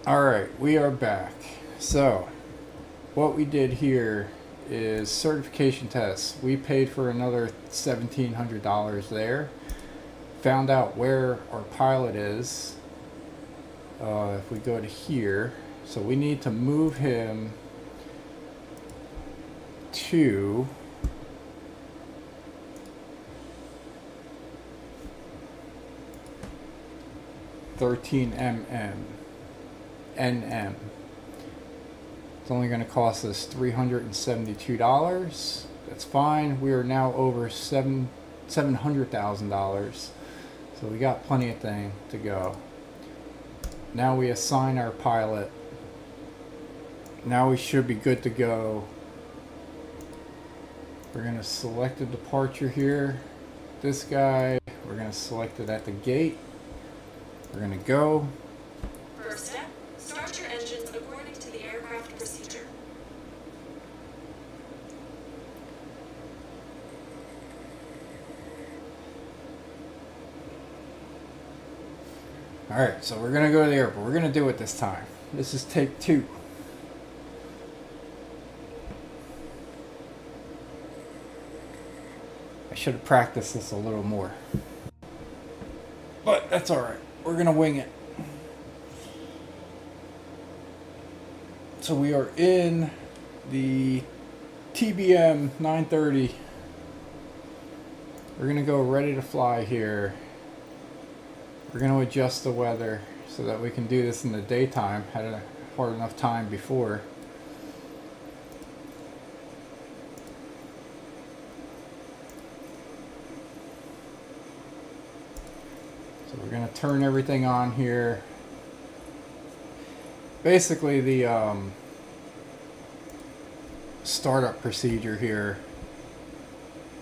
Alright, we are back. So, what we did here is certification tests. We paid for another $1,700 there. Found out where our pilot is. If we go to here, so we need to move him to $13 NM. It's only going to cost us $372. That's fine. We are now over $700,000. So we got plenty of thing to go. Now we assign our pilot. Now we should be good to go. We're going to select a departure here. This guy, we're going to select it at the gate. We're going to go. First step, start your engines according to the aircraft procedure. Alright, so we're going to go to the airport. We're going to do it this time. This is take 2. I should have practiced this a little more. But that's alright. We're going to wing it. So we are in the TBM 930. We're going to go ready to fly here. We're going to adjust the weather so that we can do this in the daytime. Had a hard enough time before. So we're going to turn everything on here. Basically the startup procedure here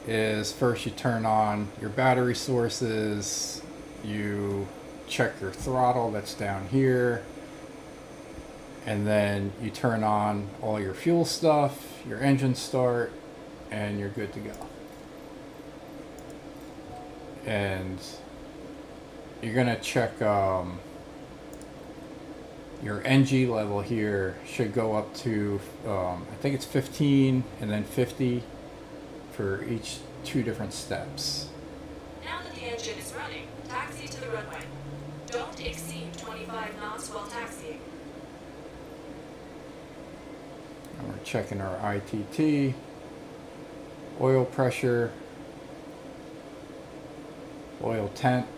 is first you turn on your battery sources, you check your throttle that's down here, and then you turn on all your fuel stuff, your engine start, and you're good to go. And you're gonna check your NG level here should go up to I think it's 15 and then 50 for each 2 different steps. Now that the engine is running, taxi to the runway. Don't exceed 25 knots while taxiing. And we're checking our ITT, oil pressure, oil temp.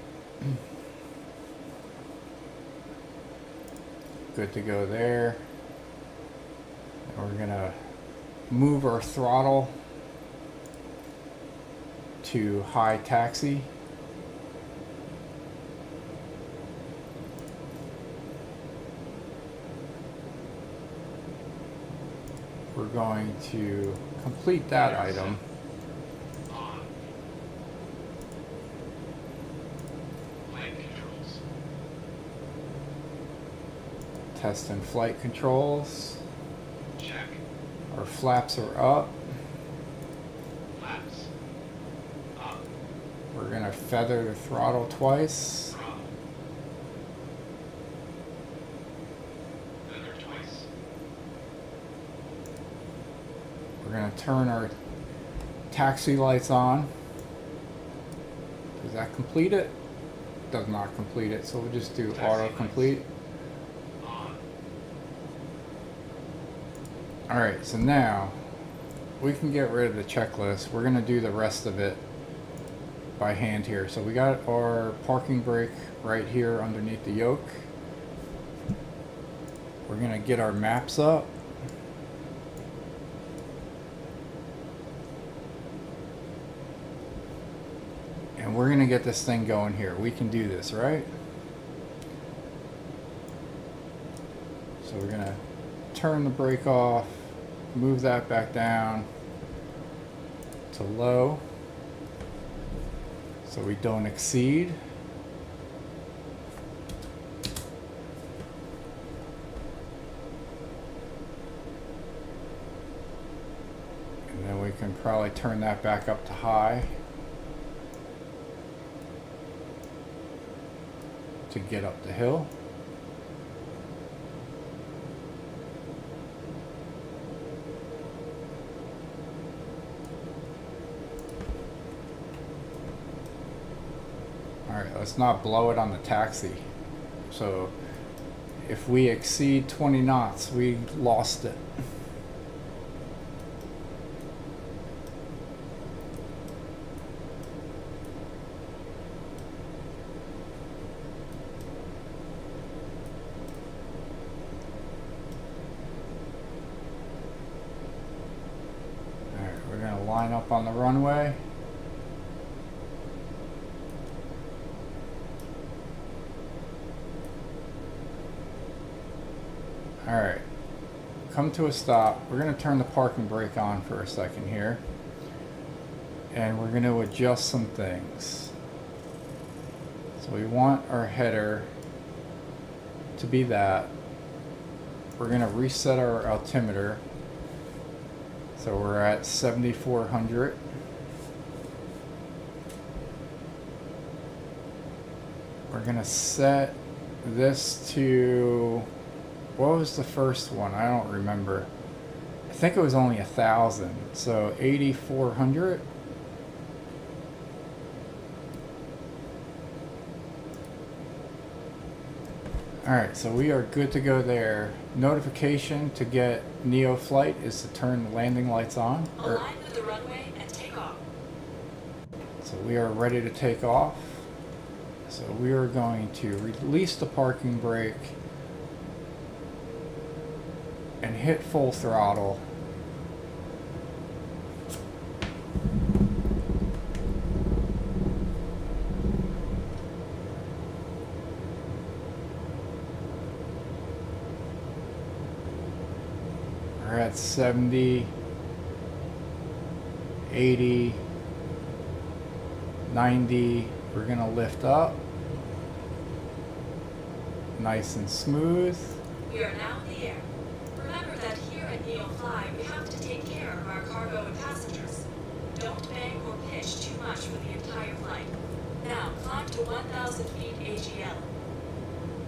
Good to go there. And we're gonna move our throttle to high taxi. We're going to complete that item. Test and flight controls. Check. Our flaps are up. Flaps. Up. We're going to feather the throttle twice. Throttle. Feather twice. We're going to turn our taxi lights on. Does that complete it? Does not complete it, so we'll just do auto complete. Alright, so now we can get rid of the checklist. We're going to do the rest of it by hand here. So we got our parking brake right here underneath the yoke. We're going to get our maps up. And we're going to get this thing going here. We can do this, right? So we're going to turn the brake off, move that back down to low so we don't exceed. And then we can probably turn that back up to high to get up the hill. Alright, let's not blow it on the taxi. So if we exceed 20 knots, we lost it. Alright, we're gonna line up on the runway. Alright, come to a stop. We're going to turn the parking brake on for a second here. And we're going to adjust some things. So we want our header to be that. We're going to reset our altimeter. So we're at 7,400. We're going to set this to... What was the first one? I don't remember. I think it was only 1,000. So 8,400. Alright, so we are good to go there. Notification to get NeoFlight is to turn the landing lights on. Align with the runway and take off. So we are ready to take off. So we are going to release the parking brake and hit full throttle. We're at 70, 80, 90. We're gonna lift up. Nice and smooth. We are now in the air. Remember that here at NeoFly, we have to take care of our cargo and passengers. Don't bank or pitch too much for the entire flight. Now, climb to 1,000 feet AGL.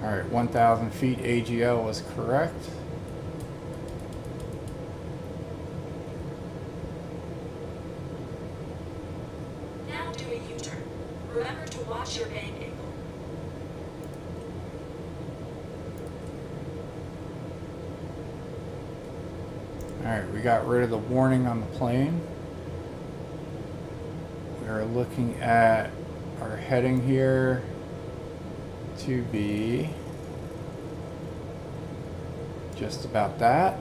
Alright, 1,000 feet AGL was correct. Now do a U-turn. Remember to watch your bank angle. Alright, we got rid of the warning on the plane. We are looking at our heading here to be just about that.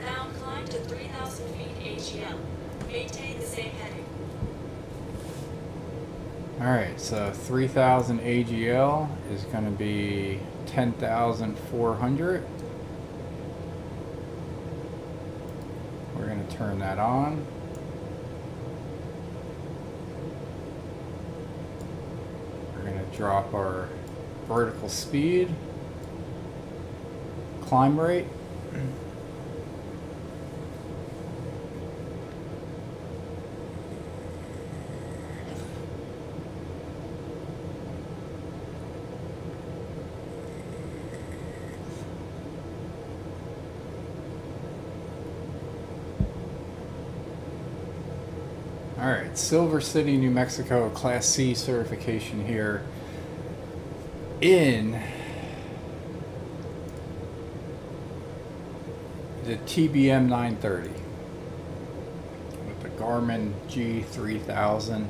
Now climb to 3,000 feet AGL. Maintain the same heading. Alright, so 3,000 AGL is going to be 10,400. We're going to turn that on. We're going to drop our vertical speed, climb rate. Alright, Silver City, New Mexico, Class C certification here in the TBM 930 with the Garmin G3000.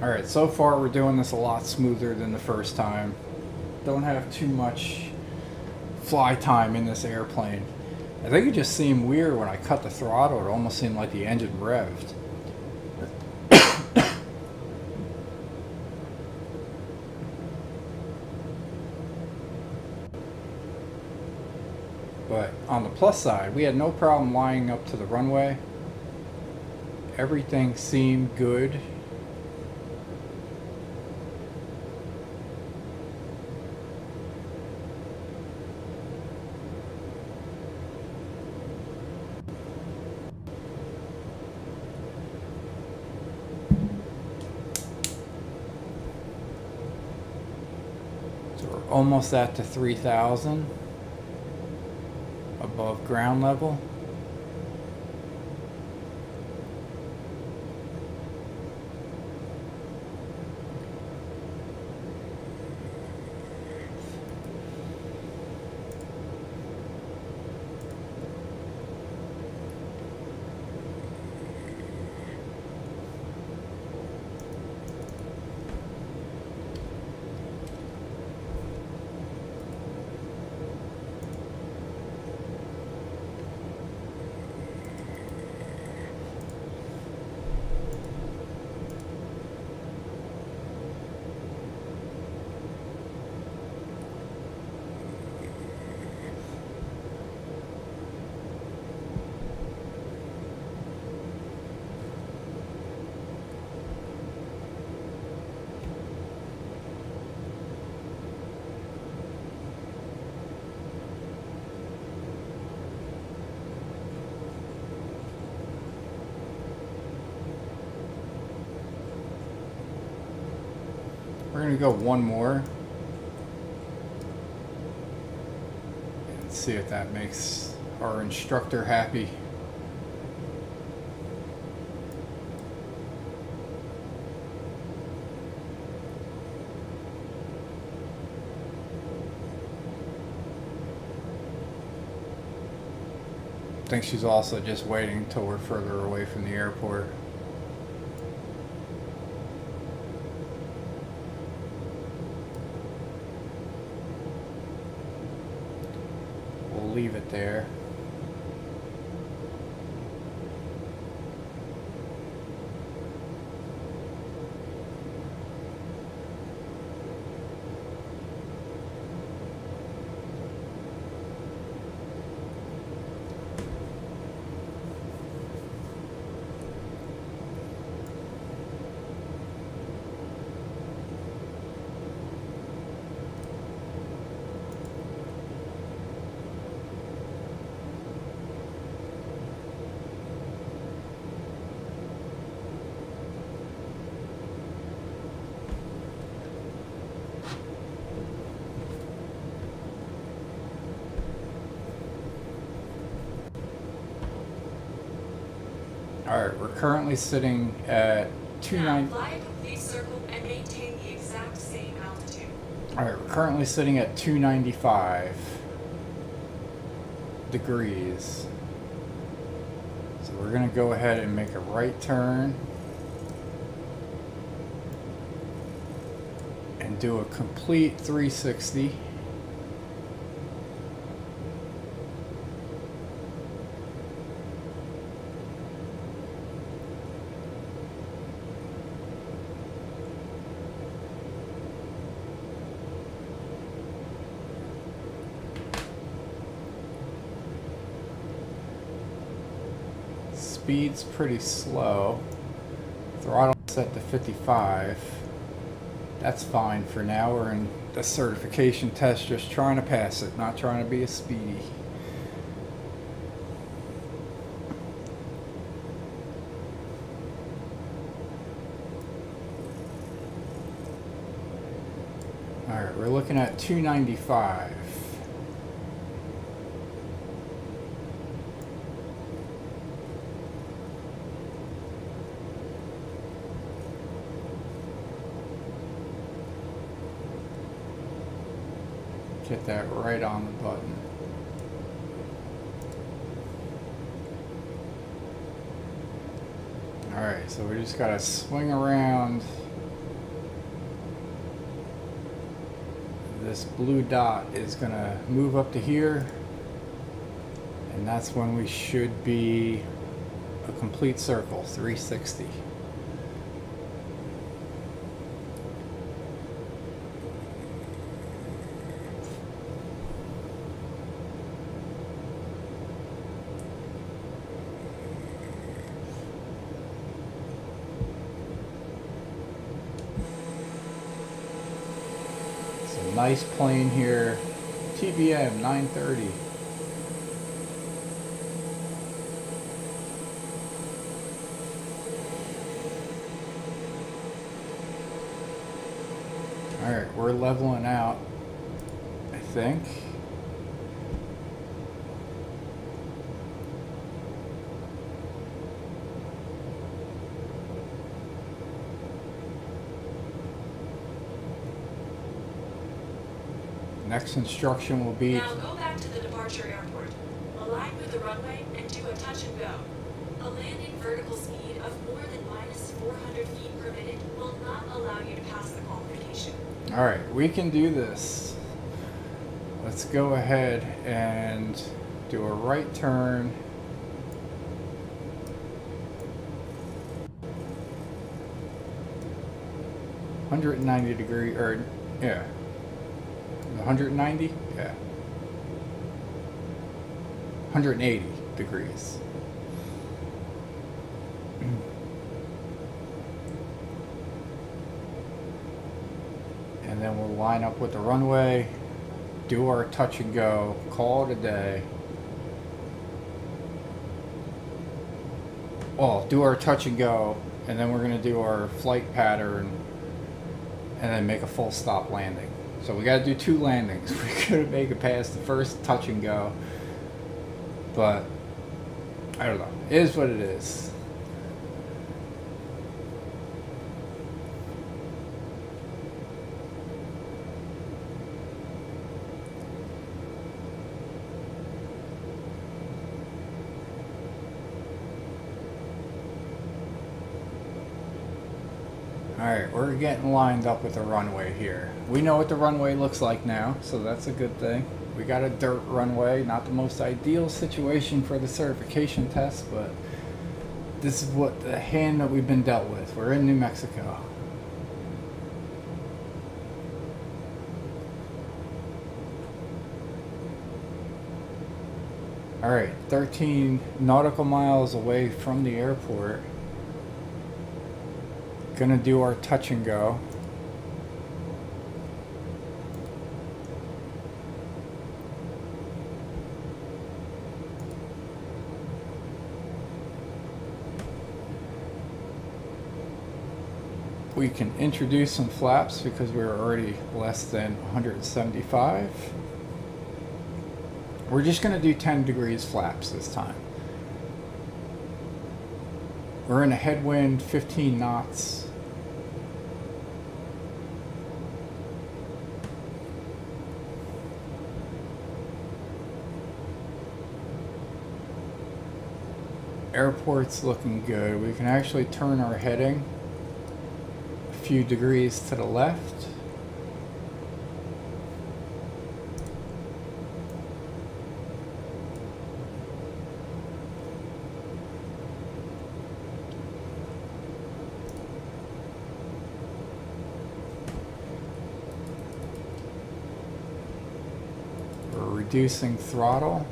Alright, so far we're doing this a lot smoother than the first time. Don't have too much fly time in this airplane. I think it just seemed weird when I cut the throttle. It almost seemed like the engine revved. But on the plus side, we had no problem lining up to the runway. Everything seemed good. So we're almost at to 3,000 above ground level. We're going to go one more and see if that makes our instructor happy. I think she's also just waiting until we're further away from the airport. Leave it there. Alright, we're currently sitting at Now 290. fly a complete circle and maintain the exact same altitude. Alright, we're currently sitting at 295 degrees. So we're going to go ahead and make a right turn and do a complete 360. Speed's pretty slow. Throttle set to 55. That's fine for now. We're in the certification test, just trying to pass it, not trying to be a speedy. Alright, we're looking at 295. Get that right on the button. Alright, so we just gotta swing around this blue dot is gonna move up to here, and that's when we should be a complete circle, 360. It's a nice plane here, TBM 930. Alright, we're leveling out, I think. Next instruction will be... Now go back to the departure airport. Align with the runway and do a touch and go. A landing vertical speed of more than minus 400 feet per minute will not allow you to pass the qualification. Alright, we can do this. Let's go ahead and do a right turn. $190 or yeah. 190? Yeah. 180 degrees. And then we'll line up with the runway, do our touch and go, call it a day. Well, do our touch and go, and then we're going to do our flight pattern, and then make a full stop landing. So we got to do 2 landings. We couldn't make it past the first touch and go, but I don't know. It is what it is. Alright, we're getting lined up with the runway here. We know what the runway looks like now, so that's a good thing. We got a dirt runway, not the most ideal situation for the certification test, but this is what the hand that we've been dealt with. We're in New Mexico. Alright, 13 nautical miles away from the airport. Gonna do our touch and go. We can introduce some flaps because we're already less than 175. We're just gonna do 10 degrees flaps this time. We're in a headwind, 15 knots. Airport's looking good. We can actually turn our heading a few degrees to the left. We're reducing throttle.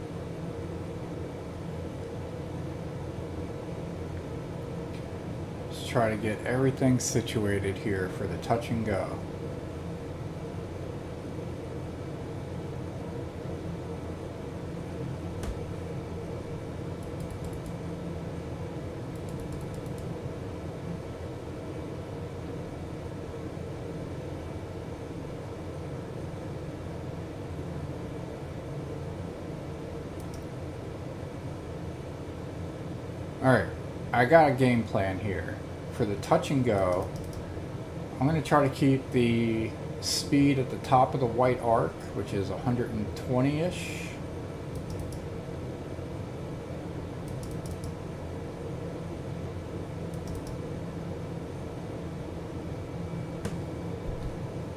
Try to get everything situated here for the touch and go. Alright, I got a game plan here. For the touch and go, I'm going to try to keep the speed at the top of the white arc, which is 120-ish.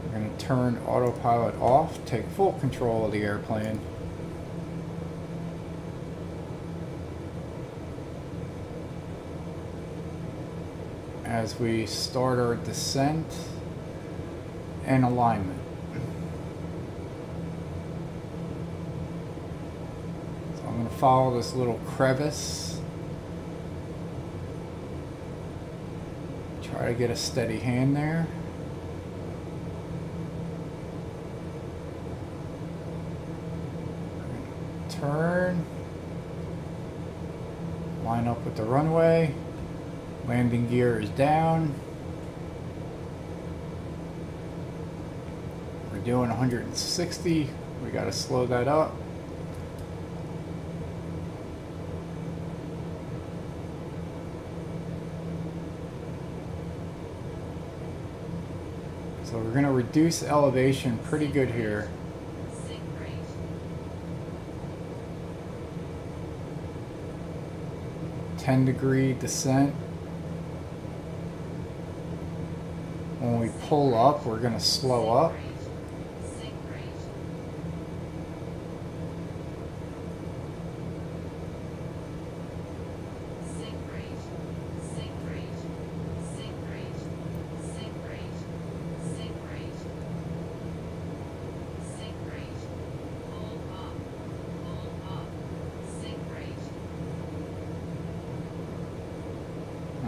We're going to turn autopilot off, take full control of the airplane. As we start our descent and alignment. So I'm going to follow this little crevice. Try to get a steady hand there. Turn. Line up with the runway. Landing gear is down. We're doing 160. We got to slow that up. So we're going to reduce elevation pretty good here. 10-degree descent. When we pull up, we're going to slow up.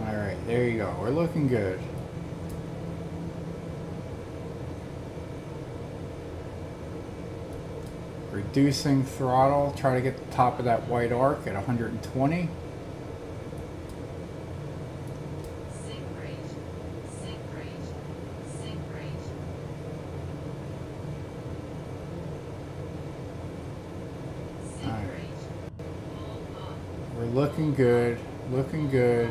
Alright, there you go. We're looking good. Reducing throttle, try to get the top of that white arc at 120. Alright. We're looking good, looking good.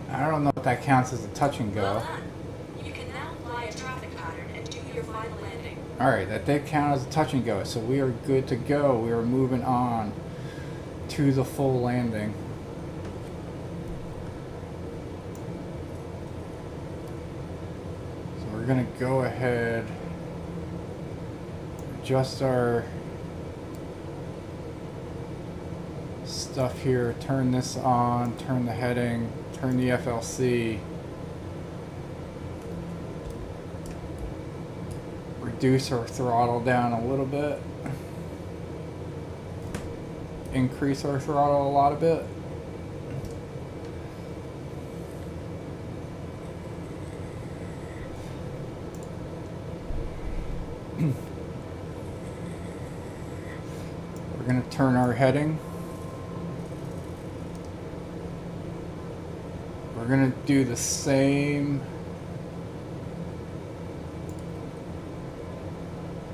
I don't know if that counts as a touch and go. Well done. You can now fly a traffic pattern and do your final landing. Alright, that did count as a touch and go, so we are good to go. We are moving on to the full landing. So we're going to go ahead, adjust our stuff here, turn this on, turn the heading, turn the FLC, reduce our throttle down a little bit, increase our throttle a lot a bit. We're going to turn our heading. We're going to do the same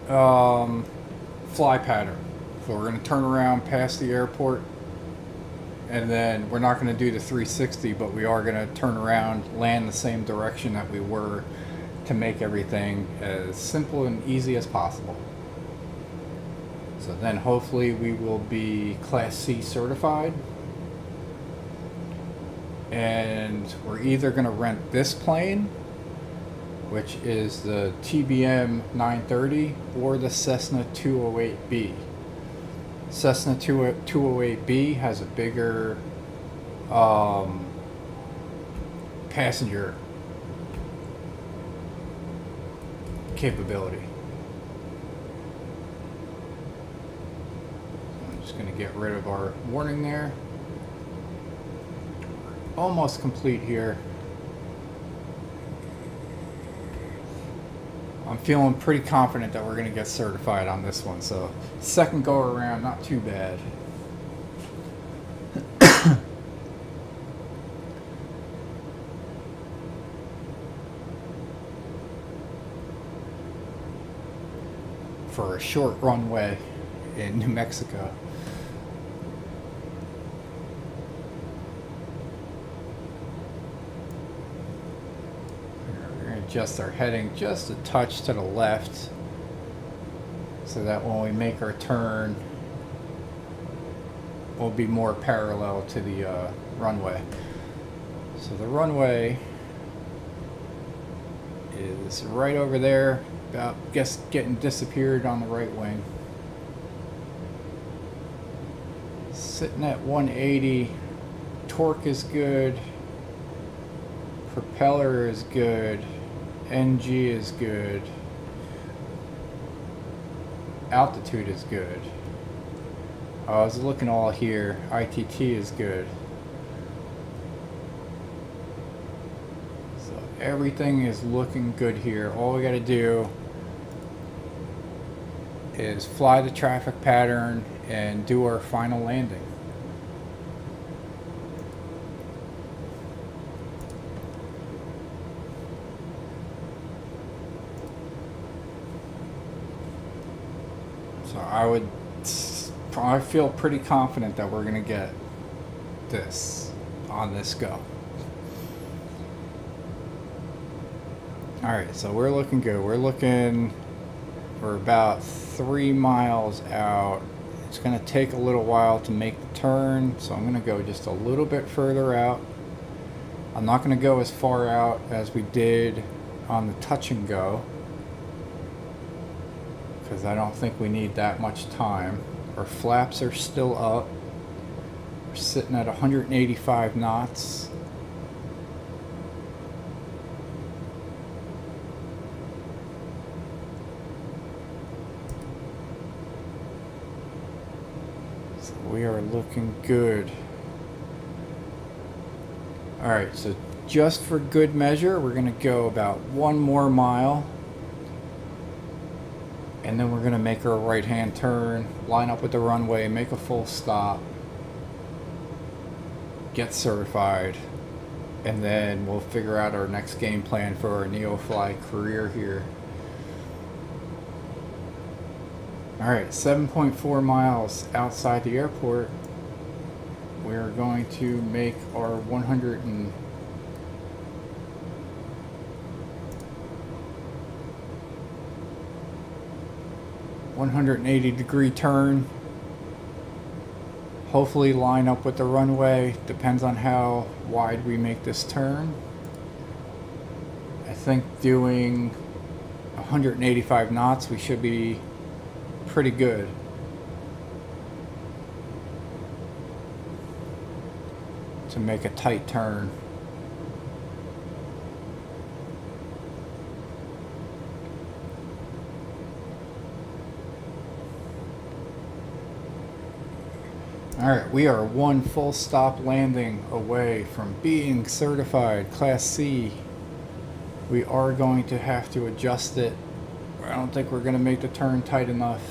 fly pattern. So we're going to turn around past the airport, and then we're not going to do the 360, but we are going to turn around, land the same direction that we were, to make everything as simple and easy as possible. So then hopefully we will be Class C certified. And we're either going to rent this plane, which is the TBM 930, or the Cessna 208B. Cessna 208B has a bigger passenger capability. I'm just going to get rid of our warning there. Almost complete here. I'm feeling pretty confident that we're going to get certified on this one, so second go around, not too bad. For a short runway in New Mexico. adjust our heading just a touch to the left so that when we make our turn, we'll be more parallel to the runway. So the runway is right over there, about getting disappeared on the right wing. Sitting at 180, torque is good, propeller is good, NG is good, altitude is good. I was looking all here, ITT is good. So everything is looking good here. All we got to do is fly the traffic pattern and do our final landing. So I feel pretty confident that we're gonna get this on this go. Alright, so we're looking good. We're about 3 miles out. It's gonna take a little while to make the turn, so I'm gonna go just a little bit further out. I'm not gonna go as far out as we did on the touch and go, because I don't think we need that much time. Our flaps are still up. We're sitting at 185 knots. So we are looking good. Alright, so just for good measure, we're going to go about 1 more mile. And then we're going to make our right-hand turn, line up with the runway, make a full stop, get certified, and then we'll figure out our next game plan for our NeoFly career here. Alright, 7.4 miles outside the airport. We're going to make our 180 degree turn. Hopefully line up with the runway. Depends on how wide we make this turn. I think doing 185 knots, we should be pretty good. To make a tight turn. Alright, we are 1 full stop landing away from being certified Class C. We are going to have to adjust it. I don't think we're going to make the turn tight enough.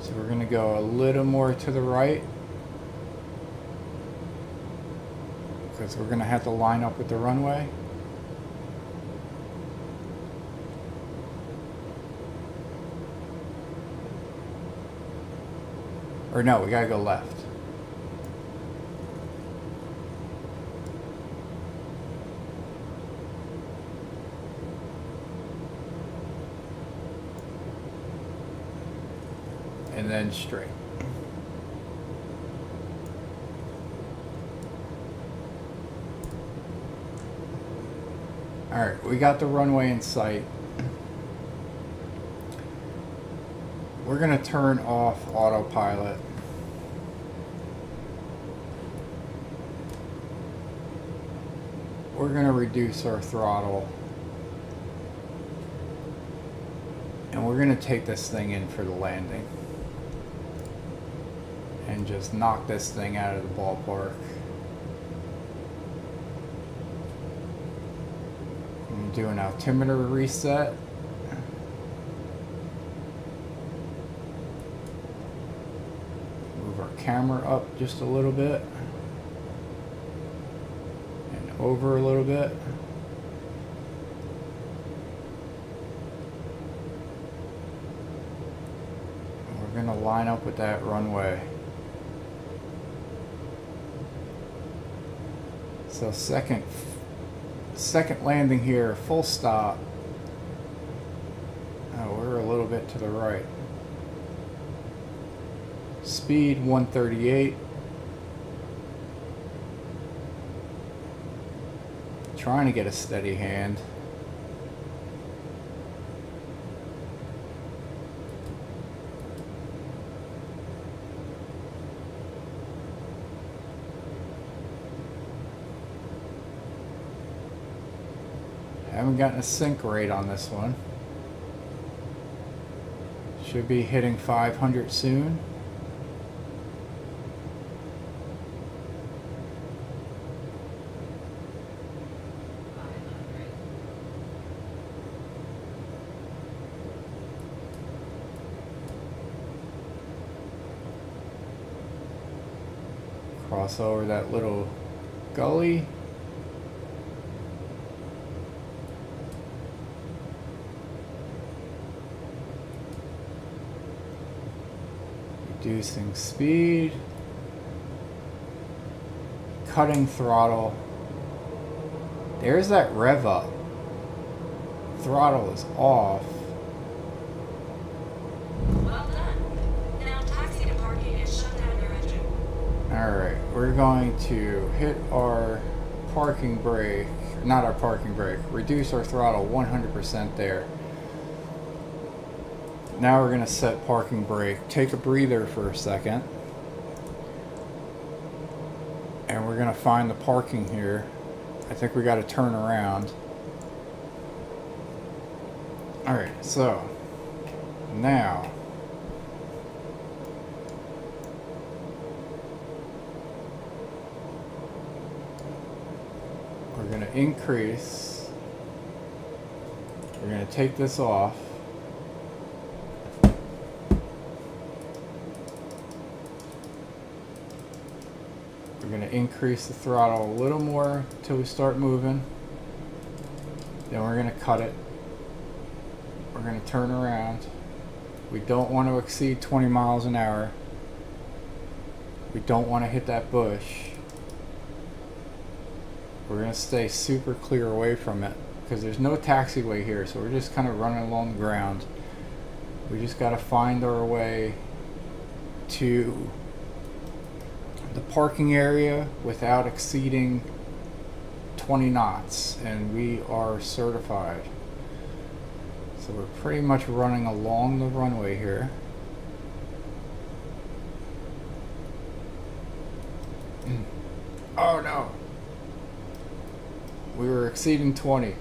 So we're going to go a little more to the right, because we're going to have to line up with the runway. Or no, we gotta go left. And then straight. Alright, we got the runway in sight. We're going to turn off autopilot. We're going to reduce our throttle. And we're going to take this thing in for the landing. And just knock this thing out of the ballpark. I'm doing an altimeter reset. Move our camera up just a little bit. And over a little bit. We're going to line up with that runway. So second landing here, full stop. Oh, we're a little bit to the right. Speed 138. Trying to get a steady hand. Haven't gotten a sync rate on this one. Should be hitting 500 soon. Cross over that little gully. Reducing speed. Cutting throttle. There's that rev up. Throttle is off. Well done. Now taxi to parking and shut down your engine. Alright, we're going to hit our parking brake. Not our parking brake. Reduce our throttle 100% there. Now we're going to set parking brake. Take a breather for a second. And we're going to find the parking here. I think we got to turn around. Alright, so now we're going to increase. We're going to take this off. We're going to increase the throttle a little more until we start moving. Then we're going to cut it. We're going to turn around. We don't want to exceed 20 miles an hour. We don't want to hit that bush. We're going to stay super clear away from it because there's no taxiway here, so we're just kind of running along the ground. We just got to find our way to the parking area without exceeding 20 knots, and we are certified. So we're pretty much running along the runway here. Oh no! We were exceeding 20.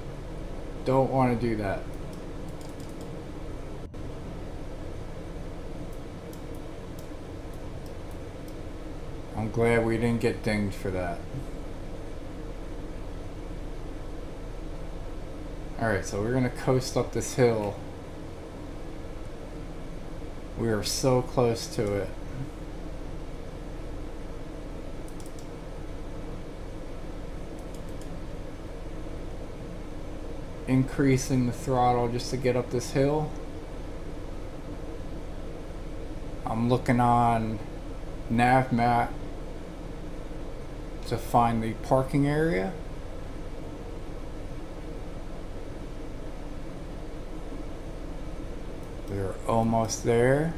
Don't want to do that. I'm glad we didn't get dinged for that. Alright, so we're going to coast up this hill. We are so close to it. Increasing the throttle just to get up this hill. I'm looking on nav map to find the parking area. We're almost there.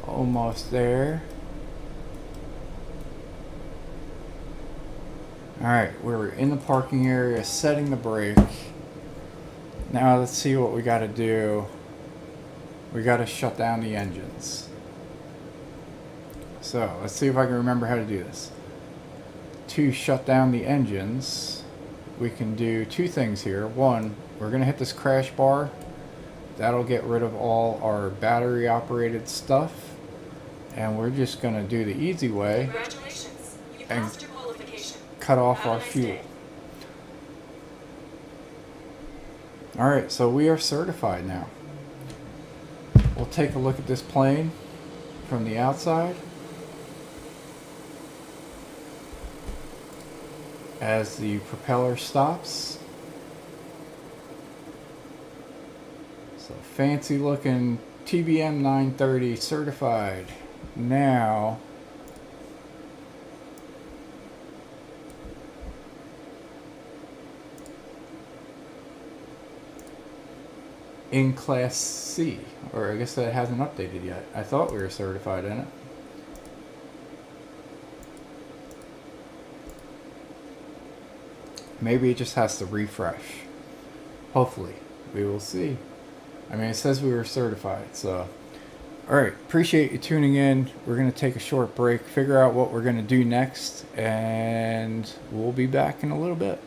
Almost there. Alright, we're in the parking area, setting the brake. Now let's see what we gotta do. We gotta shut down the engines. So, let's see if I can remember how to do this. To shut down the engines, we can do two things here. One, we're going to hit this crash bar. That'll get rid of all our battery operated stuff. And we're just going to do the easy way. Congratulations. You And passed your qualification. cut off Have a our nice fuel. day. Alright, so we are certified now. We'll take a look at this plane from the outside. As the propeller stops. So fancy looking TBM 930 certified. Now in Class C. Or I guess that hasn't updated yet. I thought we were certified in it. Maybe it just has to refresh. Hopefully. We will see. I mean, it says we were certified, so... Alright, appreciate you tuning in. We're going to take a short break, figure out what we're going to do next, and we'll be back in a little bit.